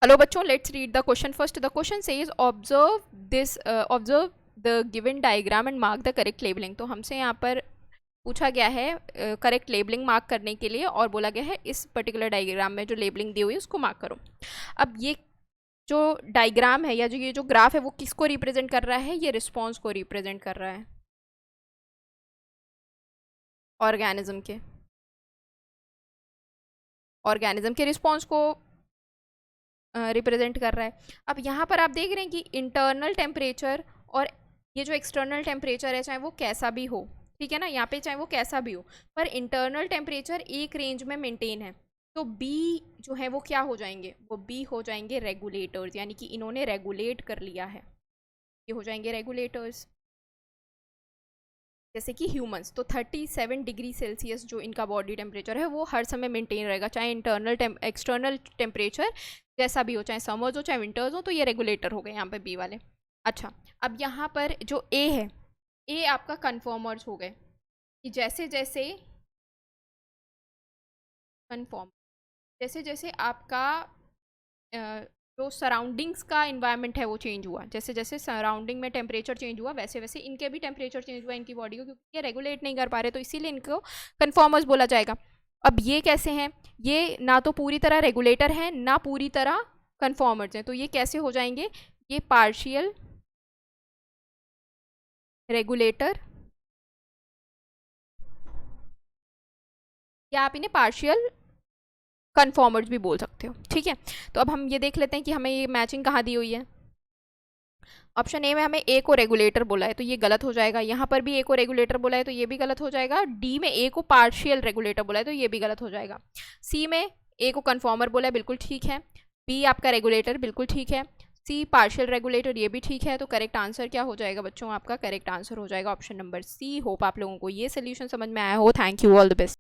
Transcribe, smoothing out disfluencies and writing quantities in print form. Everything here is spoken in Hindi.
हेलो बच्चों, let's read the question first. The question says observe the given diagram and mark the correct labelling. तो हमसे यहाँ पर पूछा गया है करेक्ट लेबलिंग मार्क करने के लिए, और बोला गया है इस पर्टिकुलर डायग्राम में जो लेबलिंग दी हुई है उसको मार्क करो. अब ये जो डायग्राम है या जो ये जो ग्राफ है वो किसको रिप्रेजेंट कर रहा है? ये रिस्पॉन्स को रिप्रेजेंट कर रहा है, ऑर्गेनिज्म के रिस्पॉन्स को रिप्रेजेंट कर रहा है. अब यहाँ पर आप देख रहे हैं कि इंटरनल टेम्परेचर और ये जो एक्सटर्नल टेम्परेचर है, चाहे वो कैसा भी हो, ठीक है ना, यहाँ पे चाहे वो कैसा भी हो, पर इंटरनल टेम्परेचर एक रेंज में मेंटेन है. तो बी जो है वो क्या हो जाएंगे? वो बी हो जाएंगे रेगुलेटर्स, यानी कि इन्होंने रेगुलेट कर लिया है. ये हो जाएंगे रेगुलेटर्स. जैसे कि ह्यूमंस, तो 37 डिग्री सेल्सियस जो इनका बॉडी टेम्परेचर है वो हर समय मेंटेन रहेगा, चाहे एक्सटर्नल टेम्परेचर जैसा भी हो, चाहे समर्स हो चाहे विंटर्स हो. तो ये रेगुलेटर हो गए यहाँ पे बी वाले. अच्छा, अब यहाँ पर जो ए है, ए आपका कन्फर्मर्स हो गए कि जैसे जैसे कन्फर्म जैसे जैसे आपका जो सराउंडिंग्स का इन्वायरमेंट है वो चेंज हुआ, जैसे जैसे सराउंडिंग में टेम्परेचर चेंज हुआ वैसे वैसे इनके भी टेम्परेचर चेंज हुआ इनकी बॉडी को, क्योंकि ये रेगुलेट नहीं कर पा रहे, तो इसीलिए इनको कन्फर्मर्स बोला जाएगा. अब ये कैसे हैं? ये ना तो पूरी तरह रेगुलेटर हैं ना पूरी तरह कन्फर्मर्स हैं. तो ये कैसे हो जाएंगे? ये पार्शियल रेगुलेटर, या आप इन्हें पार्शियल कन्फर्मर्स भी बोल सकते हो, ठीक है. तो अब हम ये देख लेते हैं कि हमें ये मैचिंग कहाँ दी हुई है. ऑप्शन ए में हमें ए को रेगुलेटर बोला है तो ये गलत हो जाएगा. यहाँ पर भी ए को रेगुलेटर बोला है तो ये भी गलत हो जाएगा. डी में ए को पार्शियल रेगुलेटर बोला है तो ये भी गलत हो जाएगा. सी में ए को कन्फर्मर बोला है, बिल्कुल ठीक है. बी आपका रेगुलेटर, बिल्कुल ठीक है. सी पार्शियल रेगुलेटर, ये भी ठीक है. तो करेक्ट आंसर क्या हो जाएगा बच्चों? आपका करेक्ट आंसर हो जाएगा ऑप्शन नंबर सी. होप आप लोगों को ये सोल्यूशन समझ में आया हो. Thank you, all the best.